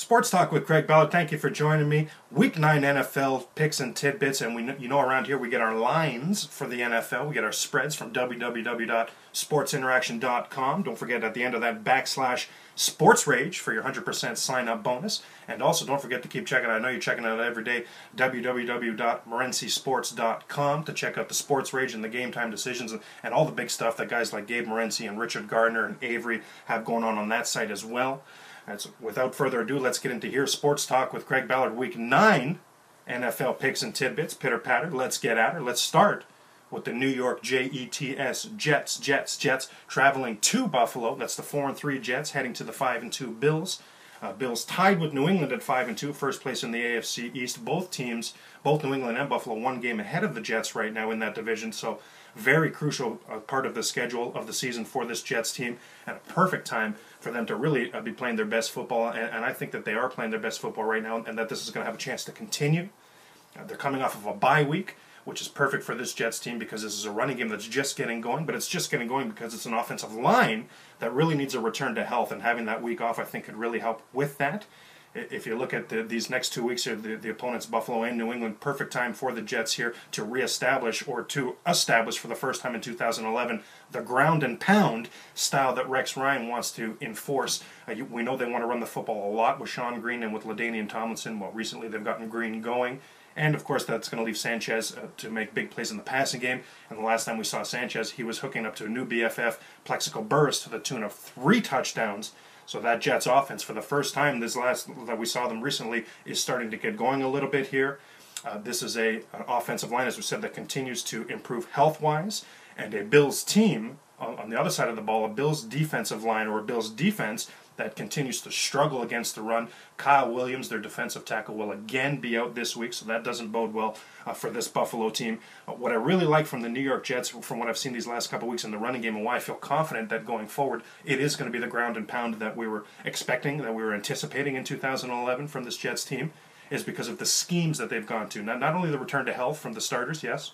Sports Talk with Craig Ballard. Thank you for joining me. Week 9 NFL picks and tidbits, and around here we get our lines for the NFL. We get our spreads from www.sportsinteraction.com. Don't forget at the end of that /SportsRage for your 100% sign-up bonus. And also don't forget to keep checking out, I know you're checking out every day, www.morencysports.com to check out the Sports Rage and the Game Time Decisions and all the big stuff that guys like Gabe Morency and Richard Gardner and Avery have going on that site as well. And so without further ado, let's get into here. Sports Talk with Craig Ballard, Week 9 NFL picks and tidbits. Pitter-patter, let's get at her. Let's start with the New York Jets traveling to Buffalo. That's the 4-3 Jets heading to the 5-2 Bills. Bills tied with New England at 5-2, first place in the AFC East. Both teams, both New England and Buffalo, one game ahead of the Jets right now in that division. So very crucial part of the schedule of the season for this Jets team, and a perfect time for them to really be playing their best football. And I think that they are playing their best football right now, and that this is going to have a chance to continue. They're coming off of a bye week, which is perfect for this Jets team because this is a running game that's just getting going, but it's just getting going because it's an offensive line that really needs a return to health, and having that week off I think could really help with that. If you look at these next 2 weeks here, the opponents Buffalo and New England, perfect time for the Jets here to reestablish, or to establish for the first time in 2011, the ground and pound style that Rex Ryan wants to enforce. We know they want to run the football a lot with Sean Green and with LaDainian Tomlinson. Well, recently they've gotten Green going. And, of course, that's going to leave Sanchez to make big plays in the passing game. And the last time we saw Sanchez, he was hooking up to a new BFF, Plexico Burress, to the tune of 3 touchdowns. So that Jets offense, for the first time that we saw them recently, is starting to get going a little bit here. This is an offensive line, as we said, that continues to improve health-wise. And a Bills team, on the other side of the ball, a Bills defensive line, or a Bills defense that continues to struggle against the run. Kyle Williams, their defensive tackle, will again be out this week, so that doesn't bode well for this Buffalo team. What I really like from the New York Jets, from what I've seen these last couple weeks in the running game, and why I feel confident that going forward it is going to be the ground and pound that we were expecting, that we were anticipating in 2011 from this Jets team, is because of the schemes that they've gone to. Not only the return to health from the starters, yes,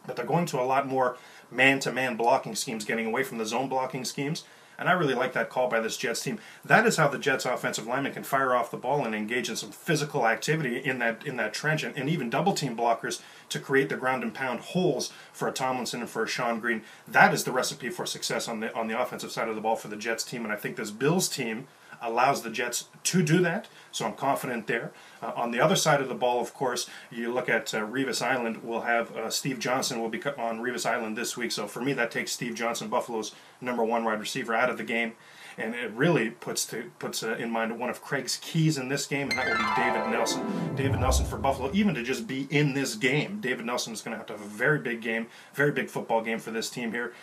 but they're going to a lot more man-to-man blocking schemes, getting away from the zone blocking schemes. And I really like that call by this Jets team. That is how the Jets offensive linemen can fire off the ball and engage in some physical activity in that trench, and even double team blockers to create the ground and pound holes for a Tomlinson and for a Sean Green. That is the recipe for success on the offensive side of the ball for the Jets team, and I think this Bills team allows the Jets to do that, so I'm confident there. On the other side of the ball, of course, you look at Revis Island. We'll have Steve Johnson will be on Revis Island this week, so for me that takes Steve Johnson, Buffalo's #1 wide receiver, out of the game, and it really puts in mind one of Craig's keys in this game, and that will be David Nelson. David Nelson for Buffalo, even to just be in this game, David Nelson is going to have a very big game, very big football game for this team here.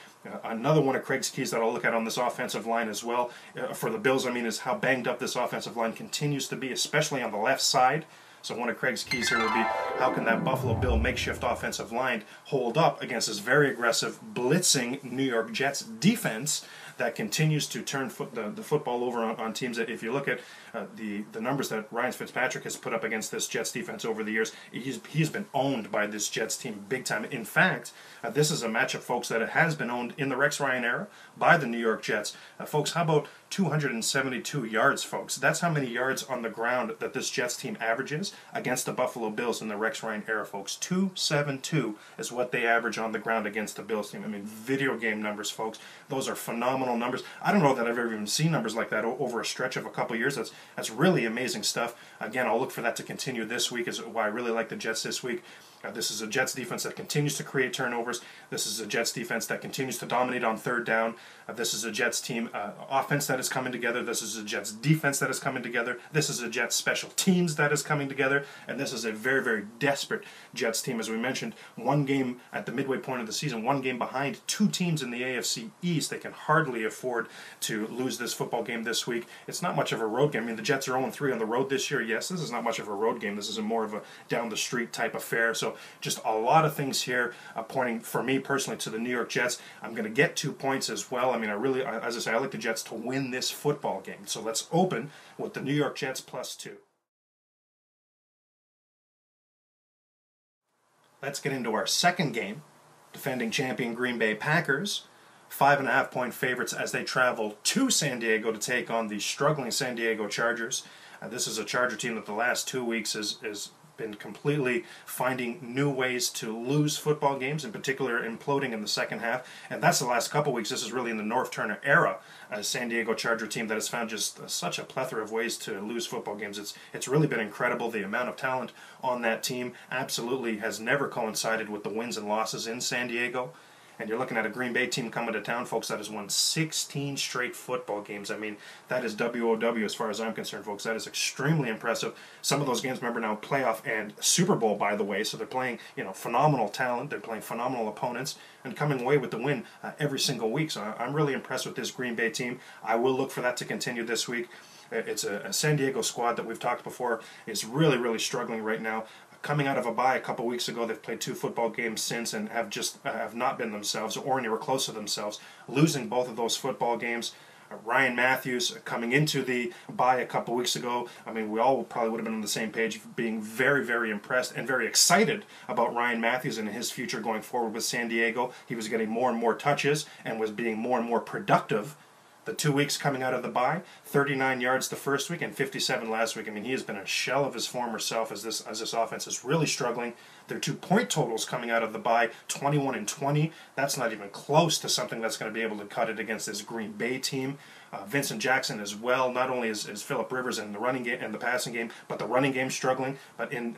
Another one of Craig's keys that I'll look at on this offensive line as well, for the Bills, is how banged up this offensive line continues to be, especially on the left side. So one of Craig's keys here would be, how can that Buffalo Bill makeshift offensive line hold up against this very aggressive, blitzing New York Jets defense that continues to turn the football over on teams. That, if you look at the numbers that Ryan Fitzpatrick has put up against this Jets defense over the years, he's been owned by this Jets team big time. In fact, this is a matchup, folks, that it has been owned in the Rex Ryan era by the New York Jets. Folks, how about 272 yards, folks? That's how many yards on the ground that this Jets team averages against the Buffalo Bills in the Rex Ryan era, folks. 272 is what they average on the ground against the Bills team. Video game numbers, folks. Those are phenomenal numbers. I don't know that I've ever even seen numbers like that over a stretch of a couple years. That's really amazing stuff. Again, I'll look for that to continue this week, is why I really like the Jets this week. This is a Jets defense that continues to create turnovers. This is a Jets defense that continues to dominate on third down. This is a Jets team offense that is coming together. This is a Jets defense that is coming together. This is a Jets special teams that is coming together. And this is a very, very desperate Jets team. As we mentioned, one game at the midway point of the season, one game behind 2 teams in the AFC East. They can hardly afford to lose this football game this week. It's not much of a road game. The Jets are 0-3 on the road this year. Yes, this is not much of a road game. This is more of a down-the-street type affair. So just a lot of things here pointing, for me personally, to the New York Jets. I'm going to get 2 points as well. As I say, I like the Jets to win this football game. So let's open with the New York Jets +2. Let's get into our second game. Defending champion Green Bay Packers 5.5-point favorites as they travel to San Diego to take on the struggling San Diego Chargers. This is a Charger team that the last 2 weeks has been completely finding new ways to lose football games, in particular imploding in the second half. And that's the last couple weeks. This is really in the North Turner era, a San Diego Charger team that has found just such a plethora of ways to lose football games. It's really been incredible. The amount of talent on that team absolutely has never coincided with the wins and losses in San Diego. And you're looking at a Green Bay team coming to town, folks, that has won 16 straight football games. I mean, that is WOW as far as I'm concerned, folks. That is extremely impressive. Some of those games, remember now, playoff and Super Bowl, by the way. So they're playing, phenomenal talent. They're playing phenomenal opponents and coming away with the win every single week. So I'm really impressed with this Green Bay team. I will look for that to continue this week. It's a San Diego squad that we've talked before is really, really struggling right now. Coming out of a bye a couple weeks ago, they've played 2 football games since and have not been themselves or anywhere close to themselves, losing both of those football games. Ryan Matthews coming into the bye a couple weeks ago, I mean, we all probably would have been on the same page, being very, very impressed and very excited about Ryan Matthews and his future going forward with San Diego. He was getting more and more touches and was being more and more productive. The 2 weeks coming out of the bye, 39 yards the first week and 57 last week. I mean, he has been a shell of his former self as this offense is really struggling. Their 2-point totals coming out of the bye, 21 and 20. That's not even close to something that's going to be able to cut it against this Green Bay team. Vincent Jackson as well. Not only is Phillip Rivers in the running game and the passing game, but the running game struggling. But in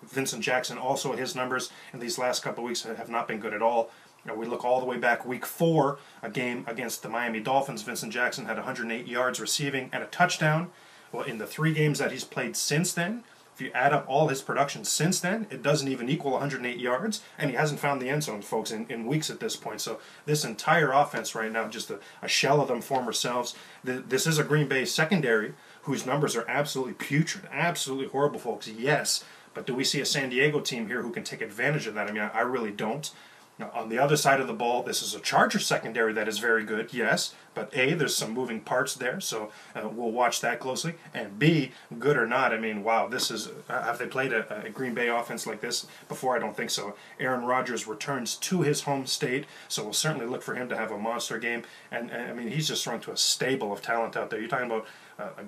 Vincent Jackson also, his numbers in these last couple of weeks have not been good at all. We look all the way back week 4, a game against the Miami Dolphins. Vincent Jackson had 108 yards receiving and a touchdown. Well, in the 3 games that he's played since then, if you add up all his production since then, it doesn't even equal 108 yards, and he hasn't found the end zone, folks, in weeks at this point. So this entire offense right now, just a shell of them former selves. This is a Green Bay secondary whose numbers are absolutely putrid, absolutely horrible, folks, yes. But do we see a San Diego team here who can take advantage of that? I mean, I really don't. Now, on the other side of the ball, this is a Charger secondary that is very good, yes, but A, there's some moving parts there, so we'll watch that closely, and B, good or not, I mean, wow, this is, have they played a Green Bay offense like this before? I don't think so. Aaron Rodgers returns to his home state, so we'll certainly look for him to have a monster game, and I mean, he's just thrown to a stable of talent out there. You're talking about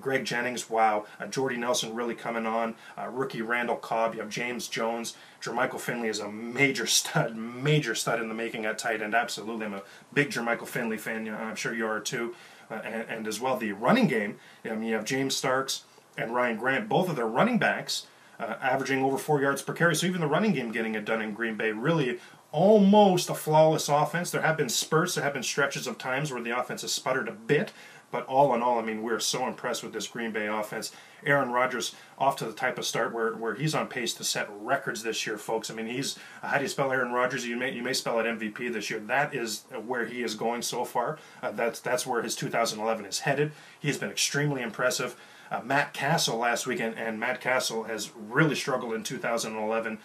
Greg Jennings, wow, Jordy Nelson really coming on, rookie Randall Cobb, you have James Jones, Jermichael Finley is a major stud in the making at tight end, absolutely. I'm a big Jermichael Finley fan, I'm sure you are too, and as well the running game, I mean, you have James Starks and Ryan Grant, both of their running backs, averaging over 4 yards per carry, so even the running game getting it done in Green Bay, really almost a flawless offense. There have been spurts, there have been stretches of times where the offense has sputtered a bit, but all in all, I mean, we're so impressed with this Green Bay offense. Aaron Rodgers off to the type of start where he's on pace to set records this year, folks. I mean, he's, how do you spell Aaron Rodgers? You may spell it MVP this year. That is where he is going so far. That's where his 2011 is headed. He's been extremely impressive. Matt Castle last week, and Matt Castle has really struggled in 2011,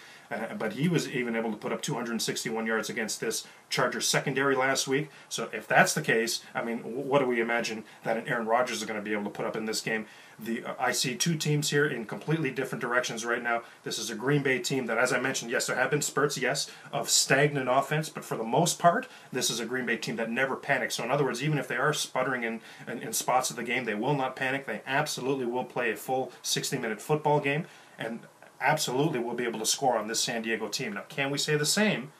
but he was even able to put up 261 yards against this Chargers secondary last week. So if that's the case, I mean, what do we imagine that an Aaron Rodgers is going to be able to put up in this game? I see 2 teams here in completely different directions right now. This is a Green Bay team that, as I mentioned, yes, there have been spurts, yes, of stagnant offense, but for the most part, this is a Green Bay team that never panics. So in other words, even if they are sputtering in spots of the game, they will not panic. They absolutely will play a full 60-minute football game, and absolutely will be able to score on this San Diego team. Now, can we say the same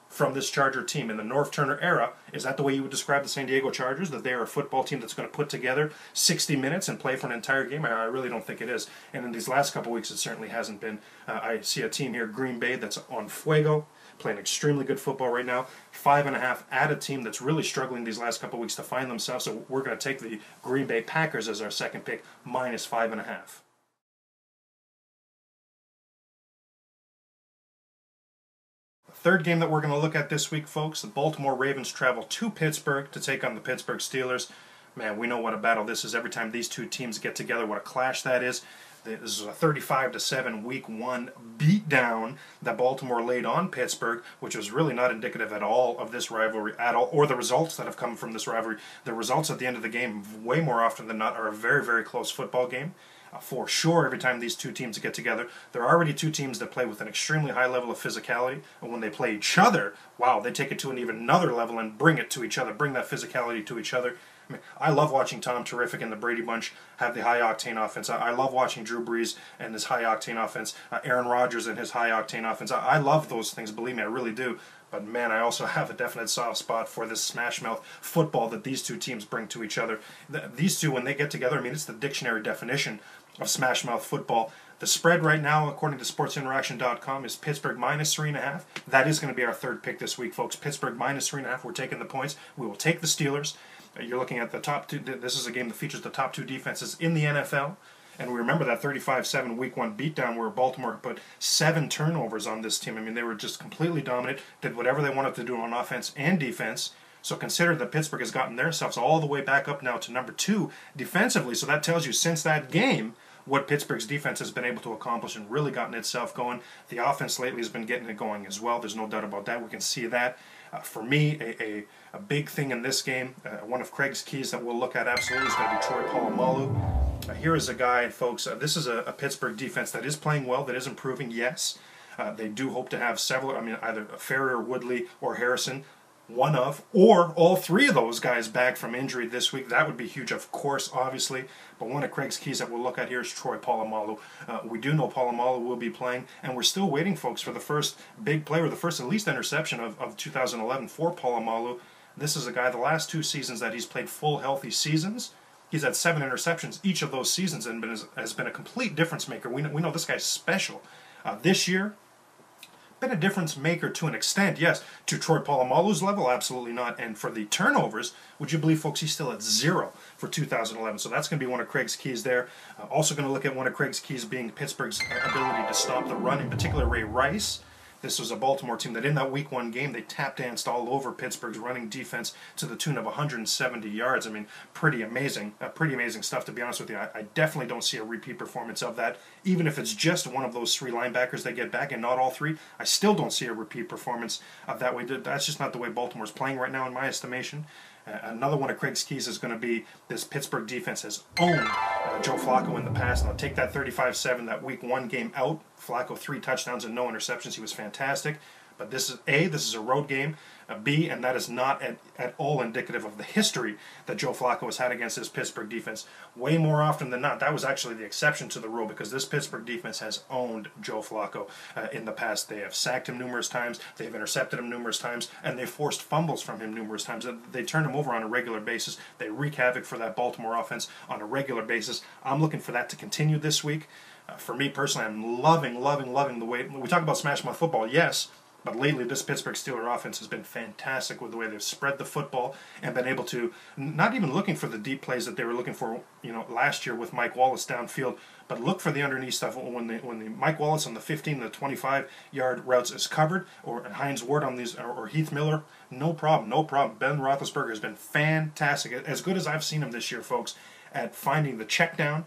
from this Charger team in the North Turner era? Is that the way you would describe the San Diego Chargers, that they are a football team that's going to put together 60 minutes and play for an entire game? I really don't think it is. And in these last couple weeks, it certainly hasn't been. I see a team here, Green Bay, that's on fuego, playing extremely good football right now. 5.5 at a team that's really struggling these last couple weeks to find themselves. So we're going to take the Green Bay Packers as our second pick, minus 5.5. Third game that we're going to look at this week, folks, the Baltimore Ravens travel to Pittsburgh to take on the Pittsburgh Steelers. Man, we know what a battle this is every time these 2 teams get together, what a clash that is. This is a 35-7 Week 1 beatdown that Baltimore laid on Pittsburgh, which was really not indicative at all of this rivalry at all, or the results that have come from this rivalry. The results at the end of the game, way more often than not, are a very, very close football game. for sure every time these two teams get together. There are already two teams that play with an extremely high level of physicality, and when they play each other, wow, they take it to an even another level and bring it to each other, bring that physicality to each other. I mean, I love watching Tom Terrific and the Brady Bunch have the high-octane offense. I love watching Drew Brees and his high-octane offense, Aaron Rodgers and his high-octane offense. I love those things, believe me, I really do. But man, I also have a definite soft spot for this smash-mouth football that these two teams bring to each other. These two, when they get together, I mean, it's the dictionary definition of smash-mouth football. The spread right now, according to SportsInteraction.com, is Pittsburgh minus 3.5. That is going to be our third pick this week, folks. Pittsburgh minus 3.5. We're taking the points. We will take the Steelers. You're looking at the top two. This is a game that features the top two defenses in the NFL. And we remember that 35-7 Week 1 beatdown where Baltimore put 7 turnovers on this team. I mean, they were just completely dominant, did whatever they wanted to do on offense and defense. So consider that Pittsburgh has gotten themselves all the way back up now to number 2 defensively. So that tells you since that game what Pittsburgh's defense has been able to accomplish and really gotten itself going. The offense lately has been getting it going as well. There's no doubt about that. We can see that. For me, a big thing in this game, one of Craig's keys that we'll look at absolutely is going to be Troy Polamalu. Here is a guy, folks, this is a Pittsburgh defense that is playing well, that is improving, yes. They do hope to have several, I mean, either Ferrier, Woodley, or Harrison, one of, or all 3 of those guys back from injury this week. That would be huge, of course, obviously. But one of Craig's keys that we'll look at here is Troy Polamalu. We do know Polamalu will be playing, and we're still waiting, folks, for the first big play, or the first at least interception of 2011 for Polamalu. This is a guy, the last 2 seasons that he's played full healthy seasons, he's had 7 interceptions each of those seasons and has been a complete difference maker. We know this guy's special. This year, been a difference maker to an extent, yes. To Troy Polamalu's level, absolutely not. And for the turnovers, would you believe, folks, he's still at 0 for 2011. So that's going to be one of Craig's keys there. Also going to look at one of Craig's keys being Pittsburgh's ability to stop the run, in particular Ray Rice. This was a Baltimore team that in that Week 1 game, they tap-danced all over Pittsburgh's running defense to the tune of 170 yards. I mean, pretty amazing stuff, to be honest with you. I definitely don't see a repeat performance of that. Even if it's just one of those 3 linebackers they get back and not all 3, I still don't see a repeat performance of that way. That's just not the way Baltimore's playing right now, in my estimation. Another one of Craig's keys is going to be this Pittsburgh defense has owned Joe Flacco in the past. Now take that 35-7, that Week 1 game out. Flacco 3 touchdowns and no interceptions. He was fantastic. But this is this is a road game. B, and that is not at all indicative of the history that Joe Flacco has had against this Pittsburgh defense. Way more often than not, that was actually the exception to the rule, because this Pittsburgh defense has owned Joe Flacco in the past. They have sacked him numerous times, they've intercepted him numerous times, and they've forced fumbles from him numerous times. They turn him over on a regular basis. They wreak havoc for that Baltimore offense on a regular basis. I'm looking for that to continue this week. For me personally, I'm loving the way we talk about smash mouth football, yes. But lately, this Pittsburgh Steelers offense has been fantastic with the way they've spread the football and been able to, not even looking for the deep plays that they were looking for, last year with Mike Wallace downfield, but look for the underneath stuff when the Mike Wallace on the 15 to 25-yard routes is covered, or Hines Ward on these, or Heath Miller, no problem. Ben Roethlisberger has been fantastic, as good as I've seen him this year, folks, at finding the check down.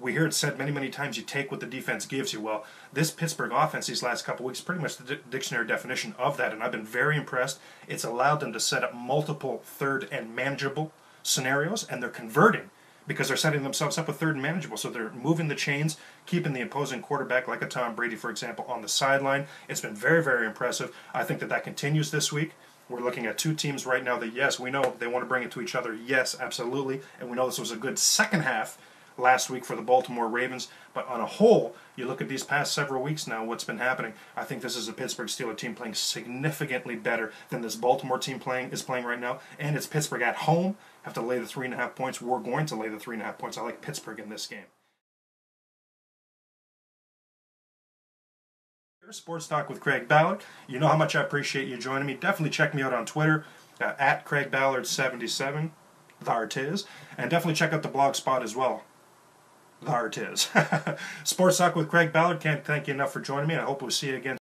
We hear it said many times, you take what the defense gives you. Well, this Pittsburgh offense these last couple weeks, pretty much the dictionary definition of that, and I've been very impressed. It's allowed them to set up multiple third and manageable scenarios, and they're converting because they're setting themselves up with third and manageable. So they're moving the chains, keeping the opposing quarterback, like a Tom Brady, for example, on the sideline. It's been very impressive. I think that continues this week. We're looking at 2 teams right now that, yes, we know they want to bring it to each other. Yes, absolutely. And we know this was a good second half last week for the Baltimore Ravens, but on a whole, you look at these past several weeks now, what's been happening, I think this is a Pittsburgh Steelers team playing significantly better than this Baltimore team is playing right now, and it's Pittsburgh at home, have to lay the 3.5 points. We're going to lay the 3.5 points. I like Pittsburgh in this game. Sports Talk with Craig Ballard. You know how much I appreciate you joining me. Definitely check me out on Twitter, at Craig Ballard77, thar it is, and definitely check out the blog spot as well. There it is. Sports Talk with Craig Ballard. Can't thank you enough for joining me. I hope we'll see you again